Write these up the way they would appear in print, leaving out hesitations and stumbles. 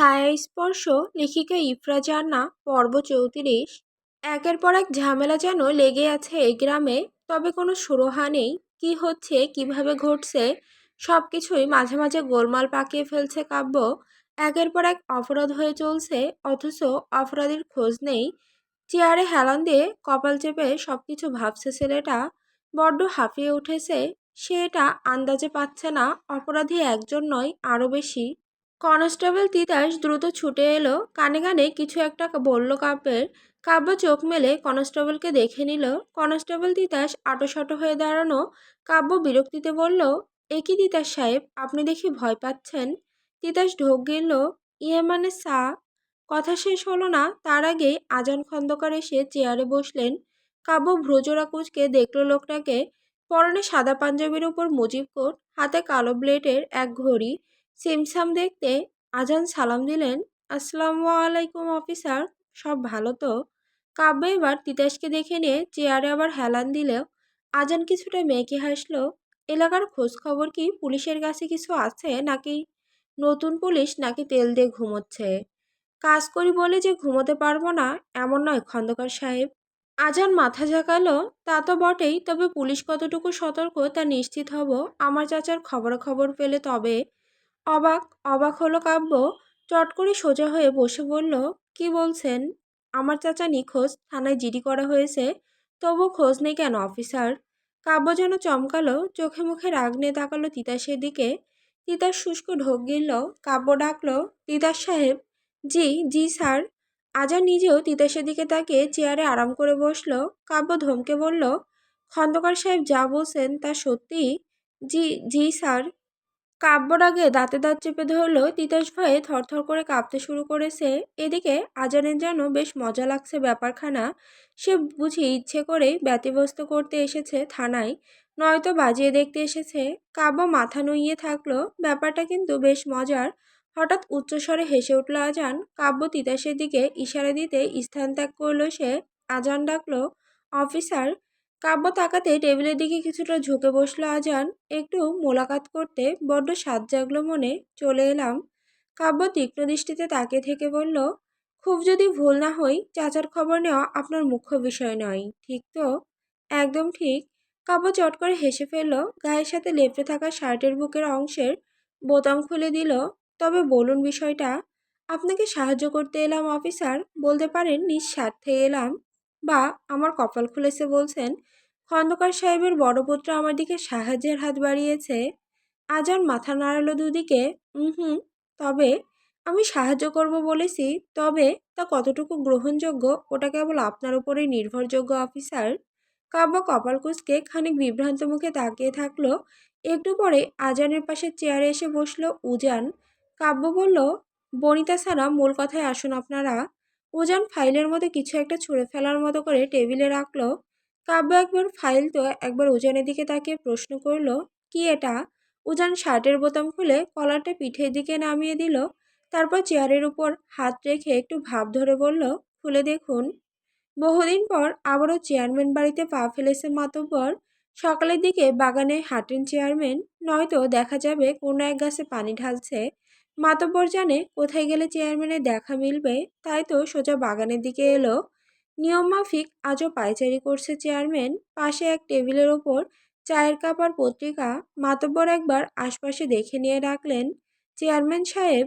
ছায়াস্পর্শ লেখিকা ইফরা জান্না পর্ব ৩৪। একের পর এক ঝামেলা যেন লেগে আছে এই গ্রামে, তবে কোনো সুরাহা নেই। কি হচ্ছে, কিভাবে ঘটছে, সবকিছুই মাঝে মাঝে গোলমাল পাকিয়ে ফেলছে কাব্য। একের পর এক অপরাধ হয়ে চলছে, অথচ অপরাধীর খোঁজ নেই। চেয়ারে হেলান দিয়ে কপাল চেপে সবকিছু ভাবছে ছেলেটা। বড্ড হাঁপিয়ে উঠেছে সে, এটা আন্দাজে পাচ্ছে না অপরাধী একজন নয়, আরো বেশি। কনস্টেবল তিতাস দ্রুত ছুটে এলো, কানে কানে কিছু একটা বলল কাব্যের। কাব্য চোখ মেলে কনস্টেবলকে দেখে নিল। কনস্টেবল তিতাস আঁটোসাঁটো হয়ে দাঁড়ানো। কাব্য বিরক্তিতে বলল, এ কি তিতাস সাহেব, আপনি দেখি ভয় পাচ্ছেন। তিতাস ঢোক গেল, ইয়ে মানে সা। কথা শেষ হলো না, তার আগেই আজান খন্দকার এসে চেয়ারে বসলেন। কাব্য ভ্রুজোড়া কুঁচকে দেখল লোকটাকে। পরনে সাদা পাঞ্জাবির উপর মুজিব কোট, হাতে কালো ব্লেডের এক ঘড়ি, সিমসাম দেখতে। আজান সালাম দিলেন, আসসালামু আলাইকুম অফিসার, সব ভালো তো? কাব্য এবার তিতাসকে দেখে নিয়ে চেয়ারে আবার হেলান দিল। আজান কিছুটা মেকি হাসলো। এলাকার খোঁজ খবর কি, পুলিশের কাছে কিছু আছে নাকি? নতুন পুলিশ নাকি তেল দিয়ে ঘুমোচ্ছে? কাজ করি বলে যে ঘুমোতে পারবো না এমন নয় খন্দকার সাহেব। আজান মাথা ঝাঁকালো, তা তো বটেই, তবে পুলিশ কতটুকু সতর্ক তা নিশ্চিত হব আমার চাচার খবরাখবর পেলে তবে। অবাক অবাক হলো কাব্য। চট করে সোজা হয়ে বসে বলল, কি বলছেন? আমার চাচা নিখোঁজ, থানায় জিডি করা হয়েছে, তবু খোঁজ নেই কেন অফিসার? কাব্য যেন চমকালো, চোখে মুখে রাগ নিয়ে তাকালো তিতাসের দিকে। তিতাস শুষ্ক ঢোক গিলল। কাব্য ডাকলো, তিতাস সাহেব। জি জি স্যার। আজান নিজেও তিতাসের দিকে তাকিয়ে চেয়ারে আরাম করে বসলো। কাব্য ধমকে বলল, খন্দকার সাহেব যা বলছেন তা সত্যি? জি জি স্যার। কাব্যর আগে দাঁতে দাঁত চেপে ধরল। তিতাস ভয়ে থরথর করে কাঁপতে শুরু করেছে। এদিকে আজানের যেন বেশ মজা লাগছে ব্যাপারখানা। সে বুঝি ইচ্ছে করেই ব্যতিব্যস্ত করতে এসেছে থানায়, নয়তো বাজিয়ে দেখতে এসেছে। কাব্য মাথা নুইয়ে থাকলো, ব্যাপারটা কিন্তু বেশ মজার। হঠাৎ উচ্চস্বরে হেসে উঠল আজান। কাব্য তিতাসের দিকে ইশারা দিতে স্থান ত্যাগ করলো সে। আজান ডাকলো, অফিসার। কাব্য তাকাতে টেবিলের দিকে কিছুটা ঝুঁকে বসলো আজান। একটু মোলাকাত করতে বড্ড স্বাদ জাগলো মনে, চলে এলাম। কাব্য তীক্ষ্ণ দৃষ্টিতে তাকিয়ে থেকে বলল, খুব যদি ভুল না হই, চাচার খবর নেওয়া আপনার মুখ্য বিষয় নয়, ঠিক তো? একদম ঠিক। কাব্য চট করে হেসে ফেলল, গায়ের সাথে লেপ্টে থাকা শার্টের বুকের অংশের বোতাম খুলে দিল। তবে বলুন বিষয়টা। আপনাকে সাহায্য করতে এলাম অফিসার, বলতে পারেন নিঃস্বার্থে এলাম। বা আমার কপাল খুলেছে বলছেন। খন্দকার সাহেবের বড় পুত্র আমার দিকে সাহায্যের হাত বাড়িয়েছে। আজান মাথা নাড়ালো দুদিকে। হুম। তবে আমি সাহায্য করব বলেছি, তবে তা কতটুকু গ্রহণযোগ্য ওটা কেবল আপনার উপরেই নির্ভরযোগ্য অফিসার। কাব্য কপাল কুঁচকে খানিক বিভ্রান্ত মুখে তাকিয়ে থাকলো। একটু পরে আজানের পাশে চেয়ারে এসে বসলো উজান। কাব্য বলল, বনিতা ছাড়া মূল কথায় আসুন আপনারা। উজান ফাইলের মধ্যে কিছু একটা ছুঁড়ে ফেলার মতো করে টেবিলে রাখলো। কাব্য একবার ফাইল তো একবার উজানের দিকে তাকিয়ে প্রশ্ন করলো, কি এটা? উজান শার্টের বোতাম খুলে কলারটা পিঠের দিকে নামিয়ে দিল। তারপর চেয়ারের উপর হাত রেখে একটু ভাব ধরে বলল, খুলে দেখুন। বহুদিন পর আবারও চেয়ারম্যান বাড়িতে পা ফেলেছে মাতব্বর। সকালের দিকে বাগানে হাঁটেন চেয়ারম্যান, নয়তো দেখা যাবে কোনো এক গাছে পানি ঢালছে। মাতব্বর জানে কোথায় গেলে চেয়ারম্যানের দেখা মিলবে, তাই তো সোজা বাগানের দিকে এলো। নিয়ম মাফিক আজও পায়চারি করছে চেয়ারম্যান। পাশে এক টেবিলের ওপর চায়ের কাপ আর পত্রিকা। মাতব্বর একবার আশপাশে দেখে নিয়ে ডাকলেন, চেয়ারম্যান সাহেব।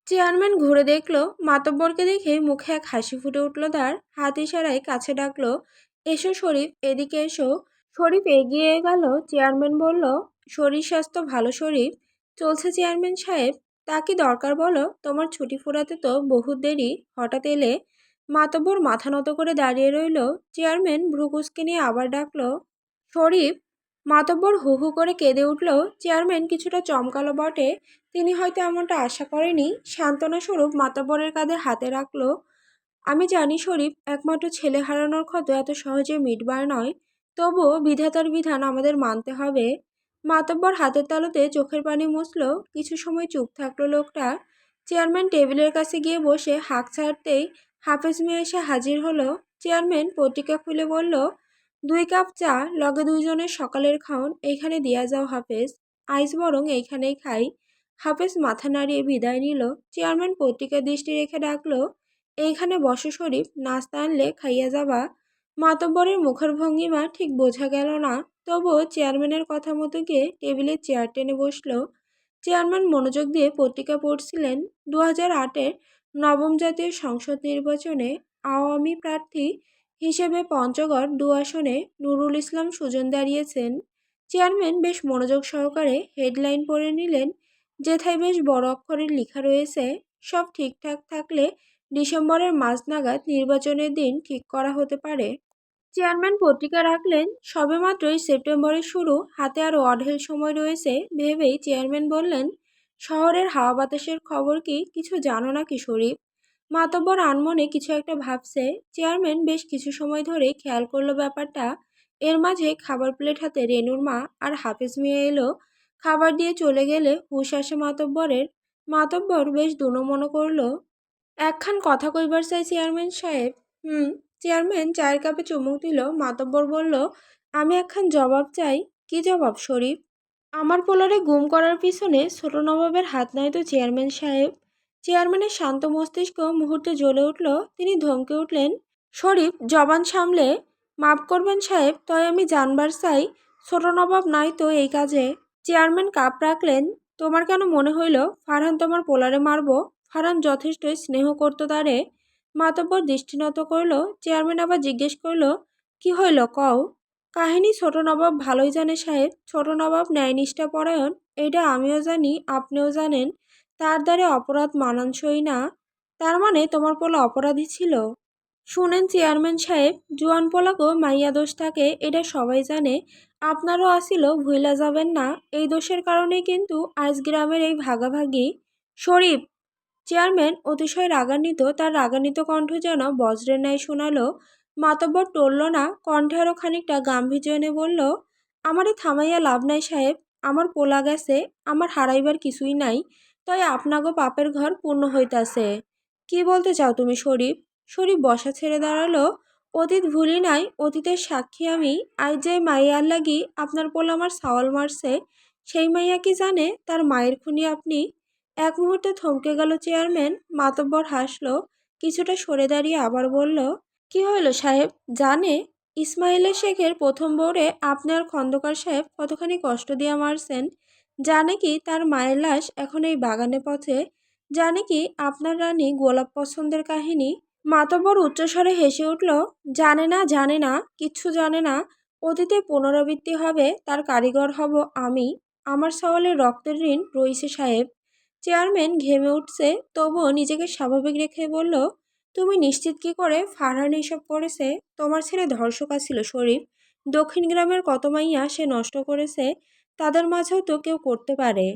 চেয়ারম্যান ঘুরে দেখলো, মাতব্বরকে দেখে মুখে এক হাসি ফুটে উঠল তার। হাত ইশারায় কাছে ডাকলো, এসো শরীফ, এদিকে এসো। শরীফ এগিয়ে গেল। চেয়ারম্যান বলল, শরীর স্বাস্থ্য ভালো শরীফ? চলছে চেয়ারম্যান সাহেব। তা কি দরকার বলো, তোমার ছুটি ফুরাতে তো বহুত দেরি, হঠাৎ এলে। মাতব্বর মাথা নত করে দাঁড়িয়ে রইল। চেয়ারম্যান ভ্রুকুচকে নিয়ে আবার ডাকলো, শরীফ। মাতব্বর হু হু করে কেঁদে উঠল। চেয়ারম্যান কিছুটা চমকালো বটে, তিনি হয়তো এমনটা আশা করেনি। সান্ত্বনাস্বরূপ মাতব্বরের কাঁধে হাতে রাখলো। আমি জানি শরীফ, একমাত্র ছেলে হারানোর ক্ষত এত সহজে মিটবার নয়, তবুও বিধাতার বিধান আমাদের মানতে হবে। মাতব্বর হাতের তালুতে চোখের পানি মুছল। কিছু সময় চুপ থাকলো লোকটা। চেয়ারম্যান টেবিলের কাছে গিয়ে বসে হাঁক ছাড়তেই হাফেজ মিয়া এসে হাজির হলো। চেয়ারম্যান পত্রিকা খুলে বলল, 2 কাপ চা, লগে 2 জনের সকালের খাওন এইখানে দিয়া যাও হাফেজ। আইস বরং এইখানেই খাই। হাফেজ মাথা নাড়িয়ে বিদায় নিল। চেয়ারম্যান পত্রিকার দৃষ্টি রেখে ডাকলো, এইখানে বসো শরীফ, নাস্তা আনলে খাইয়া যাবা। মাতব্বরের মুখের ভঙ্গিমা ঠিক বোঝা গেল না, তবুও চেয়ারম্যানের কথা মতো গিয়ে টেবিলে চেয়ার টেনে বসলো। চেয়ারম্যান মনোযোগ দিয়ে পত্রিকা পড়ছিলেন। 2008-এর নবম জাতীয় সংসদ নির্বাচনে আওয়ামী প্রার্থী হিসেবে পঞ্চগড় 2 আসনে নুরুল ইসলাম সুজন দাঁড়িয়েছেন। চেয়ারম্যান বেশ মনোযোগ সহকারে হেডলাইন পড়ে নিলেন। যেথায় বেশ বড় অক্ষরে লেখা রয়েছে, সব ঠিকঠাক থাকলে ডিসেম্বরের মাঝ নাগাদ নির্বাচনের দিন ঠিক করা হতে পারে। চেয়ারম্যান পত্রিকা রাখলেন। সবেমাত্রই সেপ্টেম্বরের শুরু, হাতে আরও অঢেল সময় রয়েছে ভেবেই চেয়ারম্যান বললেন, শহরের হাওয়া বাতাসের খবর কি কিছু জানো নাকি শরীফ? মাতব্বর আনমনে কিছু একটা ভাবছে। চেয়ারম্যান বেশ কিছু সময় ধরে খেয়াল করলো ব্যাপারটা। এর মাঝে খাবার প্লেট হাতে রেনুর মা আর হাফেজ মিয়া এলো। খাবার দিয়ে চলে গেলে হুঁশ আসে মাতব্বরের। মাতব্বর বেশ দুনোমনো করলো। একখান কথা কইবার চাই চেয়ারম্যান সাহেব। হুম। চেয়ারম্যান চায়ের কাপে চুমুক দিল। মাতব্বর বলল, আমি একখান জবাব চাই। কি জবাব শরীফ? আমার পোলারে গুম করার পিছনে ছোট নবাবের হাত নাই তো চেয়ারম্যান সাহেব? চেয়ারম্যানের শান্ত মস্তিষ্ক মুহূর্তে জ্বলে উঠল। তিনি ধমকে উঠলেন, শরীফ জবান সামলে। মাফ করবেন সাহেব, তয় আমি জানবার চাই, ছোট নবাব নাই তো এই কাজে। চেয়ারম্যান কাপ রাখলেন। তোমার কেন মনে হইল ফারহান তোমার পোলারে মারব? ফারহান যথেষ্টই স্নেহ করত তারে। মাতব্বর দৃষ্টিনত করল। চেয়ারম্যান আবার জিজ্ঞেস করল, কি হইল কও? কাহিনী ছোট নবাব ভালোই জানে সাহেব। ছোট নবাব ন্যায়নিষ্ঠা পরায়ণ, এইটা আমিও জানি, আপনিও জানেন। তার দ্বারে অপরাধ মানানসই না। তার মানে তোমার পোলা অপরাধী ছিল? শুনেন চেয়ারম্যান সাহেব, জুয়ান পোলাগো মাইয়া দোষ থাকে, এটা সবাই জানে। আপনারও আসিল, ভুইলা যাবেন না। এই দোষের কারণেই কিন্তু আজ গ্রামের এই ভাগাভাগি। শরীফ! চেয়ারম্যান অতিশয় রাগান্বিত। তার রাগান্বিত কণ্ঠ যেন বজ্রের ন্যায় শোনালো। মাতব্বর টলল না, কণ্ঠে আরো খানিকটা গাম্ভীর্য এনে বলল, আমারে থামাইয়া লাভ নাই সাহেব। আমার পোলা গেছে, আমার হারাইবার কিছুই নাই। তাই আপনাগো পাপের ঘর পূর্ণ হইতাছে। কি বলতে চাও তুমি শরীফ? শরীফ বসা ছেড়ে দাঁড়ালো। অতীত ভুলি নাই, অতীতের সাক্ষী আমি। আজ যে মাইয়ার লাগি আপনার পোলা আমার সাওয়াল মারছে, সেই মাইয়া কি জানে তার মায়ের খুনি আপনি? এক মুহূর্তে থমকে গেল চেয়ারম্যান। মাতব্বর হাসল। কিছুটা সরে দাঁড়িয়ে আবার বলল, কি হইল সাহেব? জানে ইসমাইলে শেখের প্রথম বউরে আপনি আর খন্দকার সাহেব কতখানি কষ্ট দিয়া মারছেন? জানে কি তার মায়ের লাশ এখন এই বাগানে পথে? জানে কি আপনার রানী গোলাপ পছন্দের কাহিনী? মাতব্বর উচ্চস্বরে হেসে উঠল। জানে না, জানে না, কিচ্ছু জানে না। অতীতে পুনরাবৃত্তি হবে, তার কারিগর হব আমি। আমার সওয়ালের রক্তের ঋণ রইছে সাহেব। চেয়ারম্যান ঘেমে উঠছে, তবুও নিজেকে স্বাভাবিক রেখে বলল, তুমি নিশ্চিত কি করে ফারহান এসব করেছে? তোমার ছেলে ধর্ষক আছিল শরীফ। দক্ষিণ গ্রামের কত মাইয়া সে নষ্ট করেছে, তাদের মাঝেও তো কেউ করতে পারে।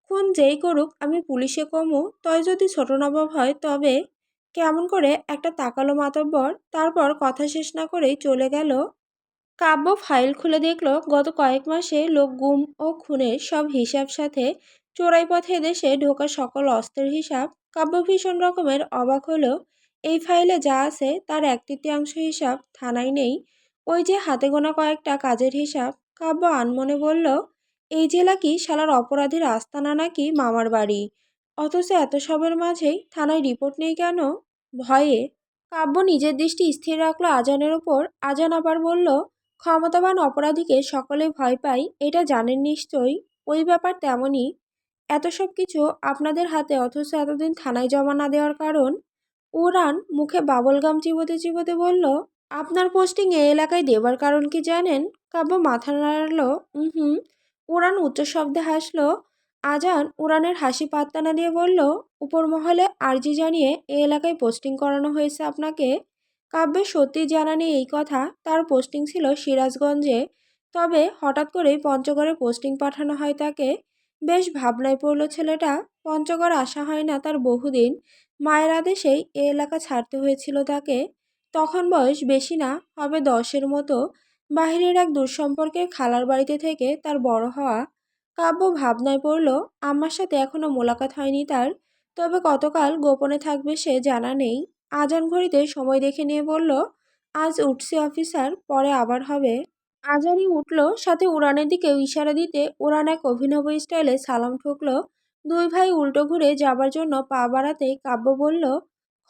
খুন যেই করুক, আমি পুলিশে কমু, তয় যদি ছোট নবাব হয় তবে। কেমন করে একটা তাকালো মাতব্বর, তারপর কথা শেষ না করেই চলে গেল। কাব্য ফাইল খুলে দেখল গত কয়েক মাসে লোক গুম ও খুনের সব হিসাব, সাথে চোরাই পথে এদেশে ঢোকা সকল অস্ত্রের হিসাব। কাব্য ভীষণ রকমের অবাক হলো। এই ফাইলে যা আছে তার 1/3 হিসাব থানায় নেই। ওই যে হাতে গোনা কয়েকটা কাজের হিসাব। কাব্য আনমনে বলল, এই জেলা কি শালার অপরাধীর আস্তানা নাকি মামার বাড়ি? অথচ এত সবের মাঝেই থানায় রিপোর্ট নেই কেন? ভয়ে। কাব্য নিজের দৃষ্টি স্থির রাখলো আজানের ওপর। আজান আবার বলল, ক্ষমতাবান অপরাধীকে সকলে ভয় পায়, এটা জানেন নিশ্চয়ই। ওই ব্যাপার তেমনই। এত সব কিছু আপনাদের হাতে, অথচ এতদিন থানায় জমা না দেওয়ার কারণ? উড়ান মুখে বাবল গাম চিবোতে চিবোতে বলল, আপনার পোস্টিং এ এলাকায় দেবার কারণ কি জানেন? কাব্য মাথা নাড়ল। হুম। উড়ান উচ্চ শব্দে হাসল। আজান উড়ানের হাসি পাত্তা না দিয়ে বলল, উপর মহলে আর্জি জানিয়ে এ এলাকায় পোস্টিং করানো হয়েছে আপনাকে। কাব্যের সত্যি জানা নেই এই কথা। তার পোস্টিং ছিল সিরাজগঞ্জে, তবে হঠাৎ করেই পঞ্চগড়ে পোস্টিং পাঠানো হয় তাকে। বেশ ভাবনায় পড়ল ছেলেটা। পঞ্চগড় আসা হয় না তার বহুদিন। মায়ের আদেশেই এ এলাকা ছাড়তে হয়েছিল তাকে। তখন বয়স বেশি না, হবে 10-এর মতো। বাহিরের এক দূরসম্পর্কের খালার বাড়িতে থেকে তার বড় হওয়া। কাব্য ভাবনায় পড়ল, আম্মার সাথে এখনো মোলাকাত হয়নি তার। তবে কতকাল গোপনে থাকবে সে জানা নেই। আজান ঘড়িতে সময় দেখে নিয়ে বলল, আজ উঠছি অফিসার, পরে আবার হবে। আজানই উঠল, সাথে উড়ানের দিকেও ইশারা দিতে উড়ান এক অভিনব স্টাইলে সালাম ঠুকল। দুই ভাই উল্টো ঘুরে যাবার জন্য পা বাড়াতেই কাব্য বলল,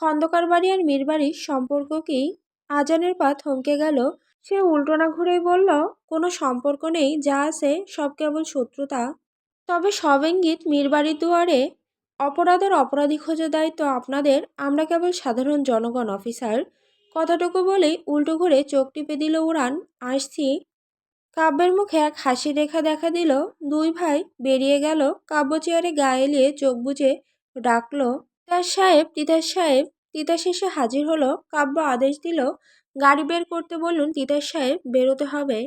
খন্দকার বাড়ি আর মীর বাড়ির সম্পর্ক কি? আজানের পা থমকে গেল। সে উল্টো না ঘুরেই বলল, কোনো সম্পর্ক নেই, যা আছে সব কেবল শত্রুতা। তবে সব ইঙ্গিত মীর বাড়ির দুয়ারে। অপরাধের অপরাধী খোঁজার দায়িত্ব আপনাদের, আমরা কেবল সাধারণ জনগণ অফিসার। কথাটুকু বলেই উল্টো ঘুরে চোখ টিপে দিল উড়ান। আসছি। কাব্যের মুখে এক হাসি রেখা দেখা দিল। দুই ভাই বেরিয়ে গেল। কাব্য চেয়ারে গা এলিয়ে চোখ বুজে ডাকলো, তিতাস সাহেব, তিতাস সাহেব। তিতাস এসে হাজির হলো। কাব্য আদেশ দিল, গাড়ি বের করতে বলুন তিতাস সাহেব, বেরোতে হবে।